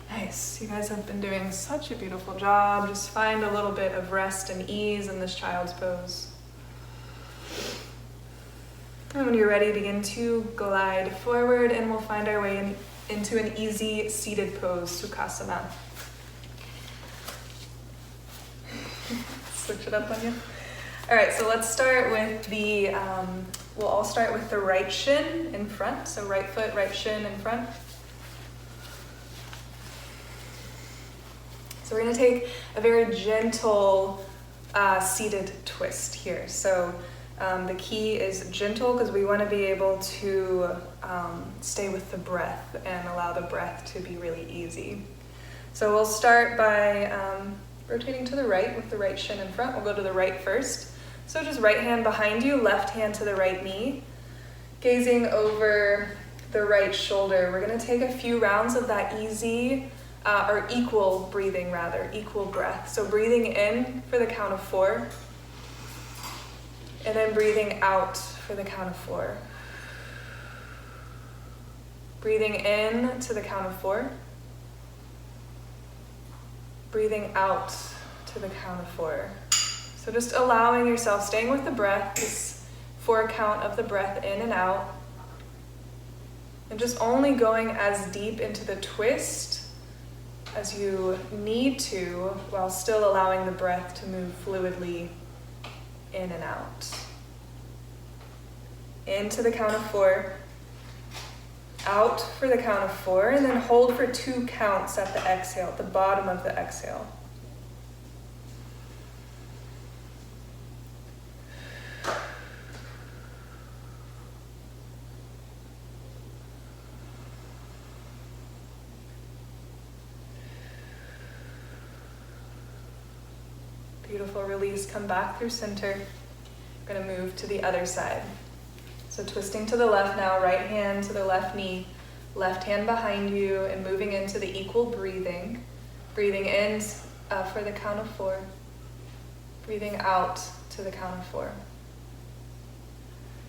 Nice. You guys have been doing such a beautiful job. Just find a little bit of rest and ease in this child's pose. And when you're ready, begin to glide forward, and we'll find our way into an easy seated pose, Sukhasana. Switch it up on you. All right, so let's start with the, we'll all start with the right shin in front. So right foot, right shin in front. So we're gonna take a very gentle seated twist here. So the key is gentle because we want to be able to stay with the breath and allow the breath to be really easy. So we'll start by rotating to the right with the right shin in front. We'll go to the right first. So just right hand behind you, left hand to the right knee, gazing over the right shoulder. We're going to take a few rounds of that easy, or equal breathing rather, equal breath. So breathing in for the count of 4. And then breathing out for the count of 4. Breathing in to the count of 4. Breathing out to the count of 4. So just allowing yourself, staying with the breath, this 4 count of the breath in and out. And just only going as deep into the twist as you need to, while still allowing the breath to move fluidly in and out. In to the count of 4. Out for the count of 4, and then hold for 2 counts at the exhale, at the bottom of the exhale. Beautiful. Release, come back through center. We're going to move to the other side. So twisting to the left now, right hand to the left knee, left hand behind you, and moving into the equal breathing. Breathing in for the count of 4. Breathing out to the count of 4.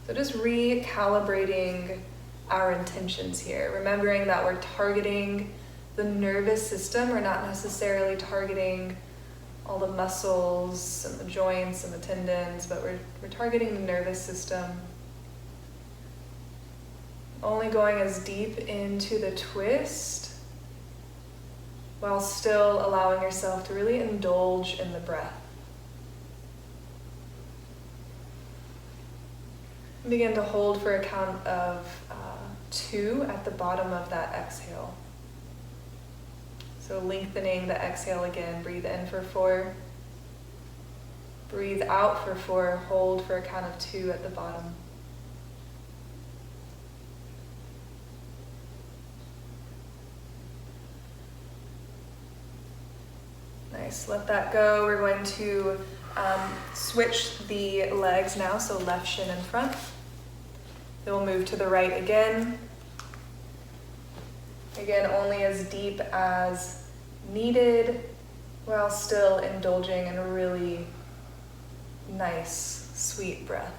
So just recalibrating our intentions here, remembering that we're targeting the nervous system. We're not necessarily targeting all the muscles and the joints and the tendons, but we're targeting the nervous system. Only going as deep into the twist while still allowing yourself to really indulge in the breath. Begin to hold for a count of 2 at the bottom of that exhale. So lengthening the exhale again. Breathe in for 4. Breathe out for 4. Hold for a count of 2 at the bottom. Nice. Let that go. We're going to switch the legs now. So left shin in front. Then we'll move to the right again. Again, only as deep as needed, while still indulging in a really nice, sweet breath.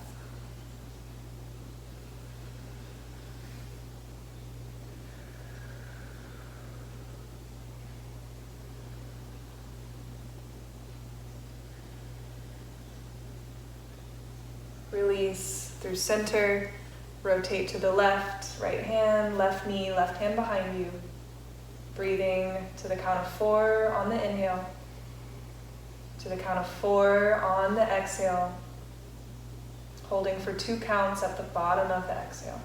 Release through center, Rotate to the left, right hand, left knee, left hand behind you. Breathing to the count of 4 on the inhale. To the count of 4 on the exhale. Holding for 2 counts at the bottom of the exhale.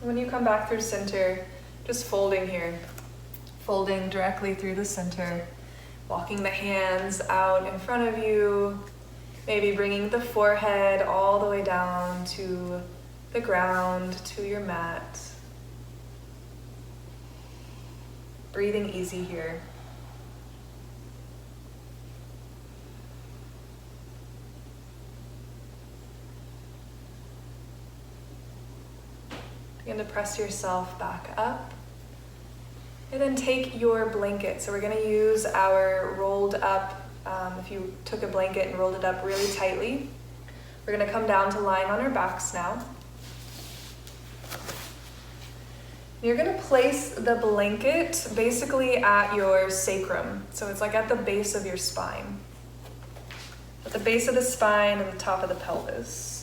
When you come back through center, just folding here. Folding directly through the center. Walking the hands out in front of you. Maybe bringing the forehead all the way down to the ground, to your mat. Breathing easy here. Begin to press yourself back up. And then take your blanket. So we're going to use our rolled up, if you took a blanket and rolled it up really tightly. We're going to come down to lying on our backs now. You're going to place the blanket basically at your sacrum. So it's like at the base of your spine. At the base of the spine and the top of the pelvis.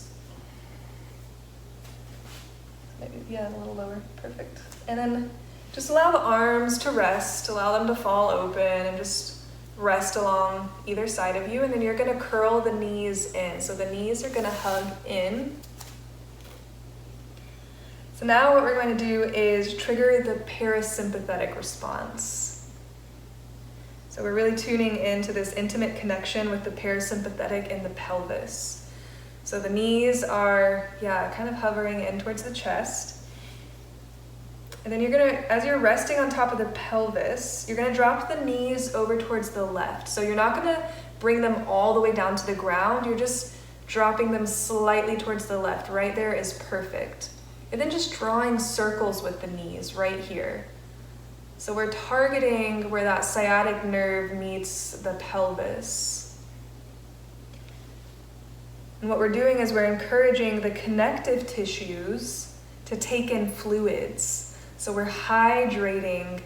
Yeah, a little lower, perfect. And then just allow the arms to rest, allow them to fall open and just rest along either side of you. And then you're gonna curl the knees in. So the knees are gonna hug in. So now what we're going to do is trigger the parasympathetic response. So we're really tuning into this intimate connection with the parasympathetic in the pelvis. So the knees are, kind of hovering in towards the chest. And then you're gonna, as you're resting on top of the pelvis, you're gonna drop the knees over towards the left. So you're not gonna bring them all the way down to the ground, you're just dropping them slightly towards the left. Right there is perfect. And then just drawing circles with the knees right here. So we're targeting where that sciatic nerve meets the pelvis. And what we're doing is we're encouraging the connective tissues to take in fluids. So we're hydrating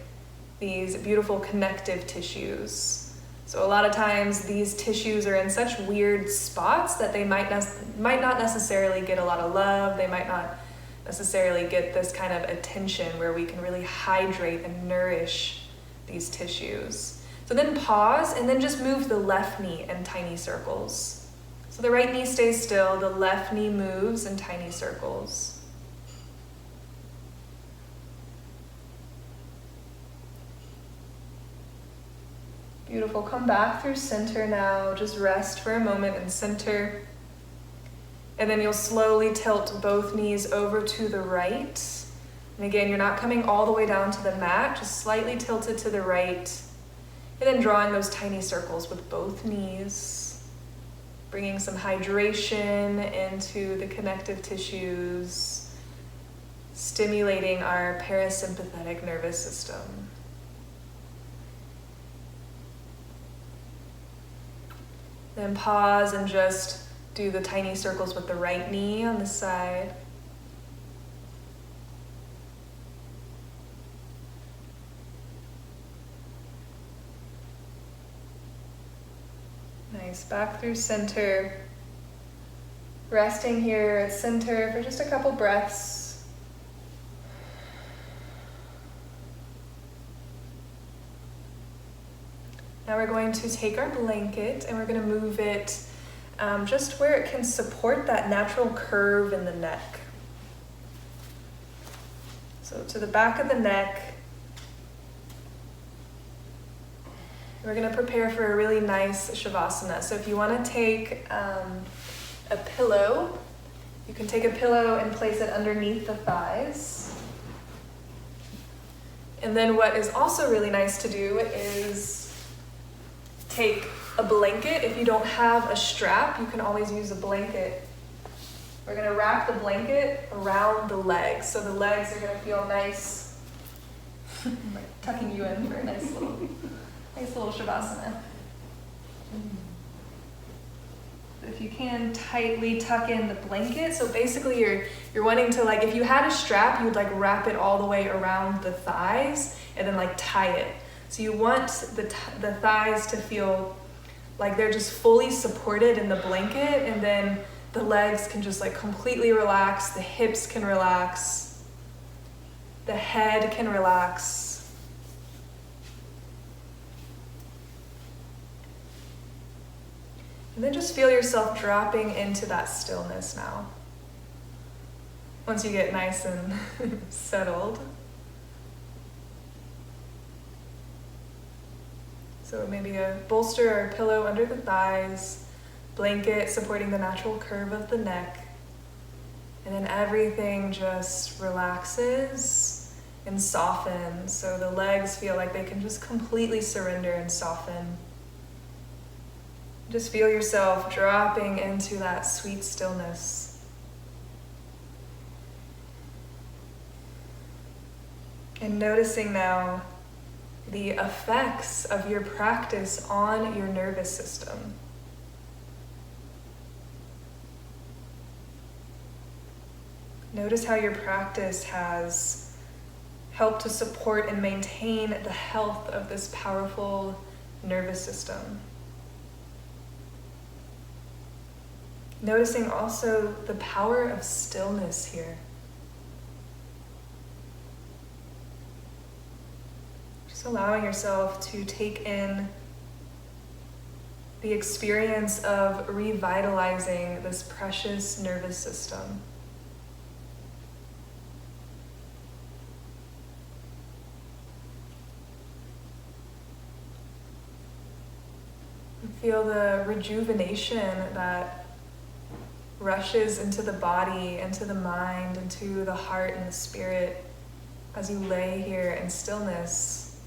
these beautiful connective tissues. So a lot of times these tissues are in such weird spots that they might not necessarily get a lot of love. They might not necessarily get this kind of attention where we can really hydrate and nourish these tissues. So then pause and then just move the left knee in tiny circles. So the right knee stays still, the left knee moves in tiny circles. Beautiful, come back through center now, just rest for a moment in center. And then you'll slowly tilt both knees over to the right. And again, you're not coming all the way down to the mat, just slightly tilted to the right. And then drawing those tiny circles with both knees. Bringing some hydration into the connective tissues. Stimulating our parasympathetic nervous system. Then pause and just do the tiny circles with the right knee on the side. Nice, back through center. Resting here at center for just a couple breaths. Now we're going to take our blanket and we're going to move it just where it can support that natural curve in the neck. So to the back of the neck. We're going to prepare for a really nice shavasana. So if you want to take a pillow, you can take a pillow and place it underneath the thighs. And then what is also really nice to do is take a blanket. If you don't have a strap, you can always use a blanket. We're going to wrap the blanket around the legs. So the legs are going to feel nice. Tucking you in for a nice little shavasana. if you can, tightly tuck in the blanket. So basically you're wanting to, like, if you had a strap, you would like wrap it all the way around the thighs and then like tie it. So you want the thighs to feel like they're just fully supported in the blanket, and then the legs can just like completely relax, the hips can relax, the head can relax. And then just feel yourself dropping into that stillness now. Once you get nice and settled. So maybe a bolster or a pillow under the thighs, blanket supporting the natural curve of the neck, and then everything just relaxes and softens. So the legs feel like they can just completely surrender and soften. Just feel yourself dropping into that sweet stillness. And noticing now the effects of your practice on your nervous system. Notice how your practice has helped to support and maintain the health of this powerful nervous system. Noticing also the power of stillness here. Just allowing yourself to take in the experience of revitalizing this precious nervous system. Feel the rejuvenation that rushes into the body, into the mind, into the heart and the spirit as you lay here in stillness.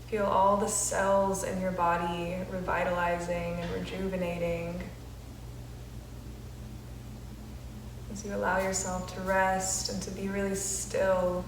Feel all the cells in your body revitalizing and rejuvenating as you allow yourself to rest and to be really still.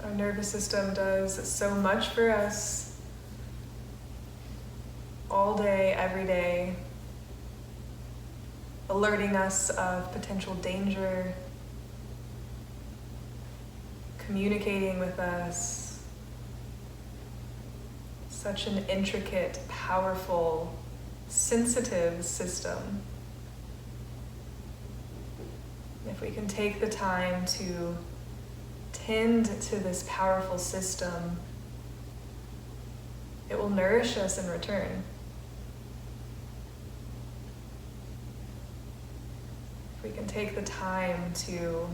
Our nervous system does so much for us all day, every day, alerting us of potential danger, communicating with us. Such an intricate, powerful, sensitive system. If we can take the time to tend to this powerful system, it will nourish us in return. If we can take the time to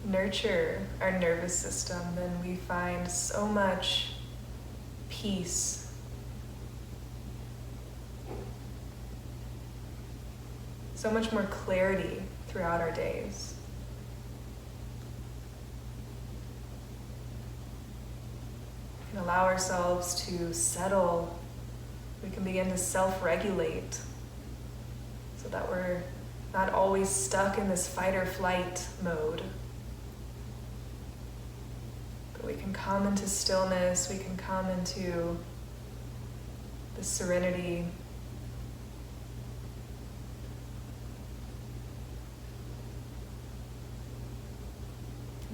nurture our nervous system, then we find so much peace. So much more clarity throughout our days. We can allow ourselves to settle. We can begin to self-regulate so that we're not always stuck in this fight or flight mode. But we can come into stillness, we can come into the serenity.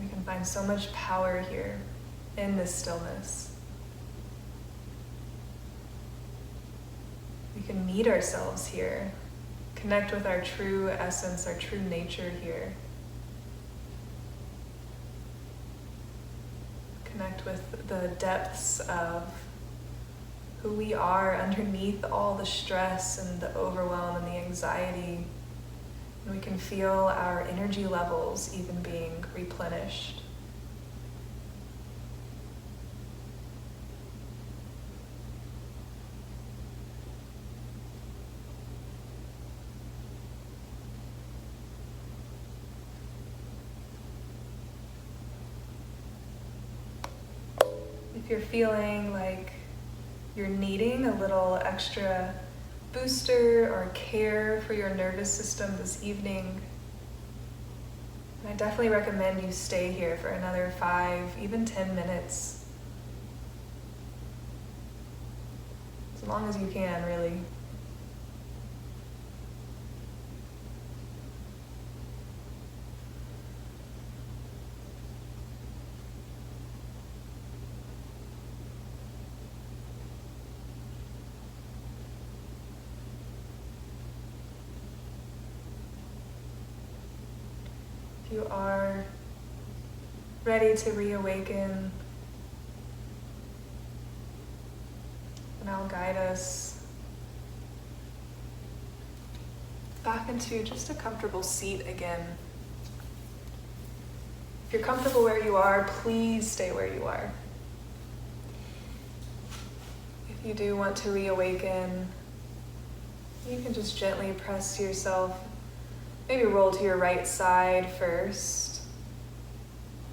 We can find so much power here in this stillness. We can meet ourselves here, connect with our true essence, our true nature here. Connect with the depths of who we are underneath all the stress and the overwhelm and the anxiety. And we can feel our energy levels even being replenished. you're feeling like you're needing a little extra booster or care for your nervous system this evening, and I definitely recommend you stay here for another 5, even 10 minutes. As long as you can, really. If you are ready to reawaken, and I'll guide us back into just a comfortable seat again. If you're comfortable where you are, please stay where you are. If you do want to reawaken, you can just gently press yourself, maybe roll to your right side first,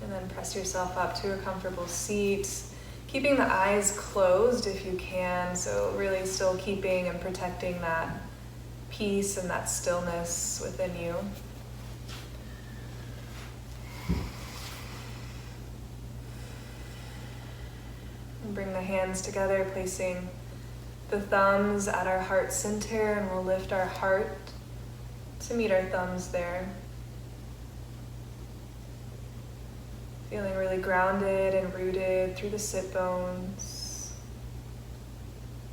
and then press yourself up to a comfortable seat, keeping the eyes closed if you can, so really still keeping and protecting that peace and that stillness within you. And bring the hands together, placing the thumbs at our heart center, and we'll lift our heart to meet our thumbs there. Feeling really grounded and rooted through the sit bones.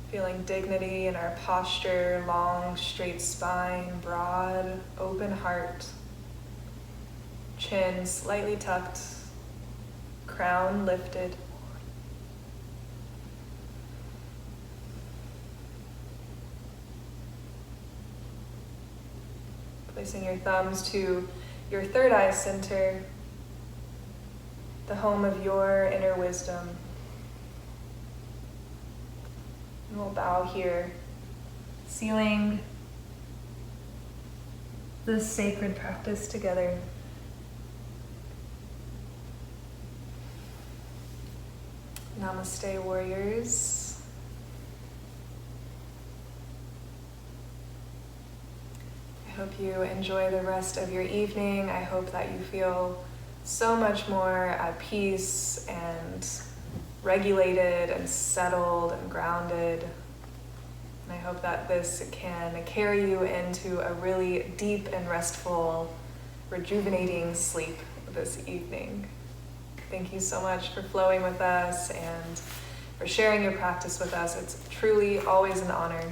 Feeling dignity in our posture, long, straight spine, broad, open heart. Chin slightly tucked, crown lifted. Placing your thumbs to your third eye center, the home of your inner wisdom. And we'll bow here, sealing this sacred practice together. Namaste, warriors. I hope you enjoy the rest of your evening. I hope that you feel so much more at peace and regulated and settled and grounded. And I hope that this can carry you into a really deep and restful, rejuvenating sleep this evening. Thank you so much for flowing with us and for sharing your practice with us. It's truly always an honor.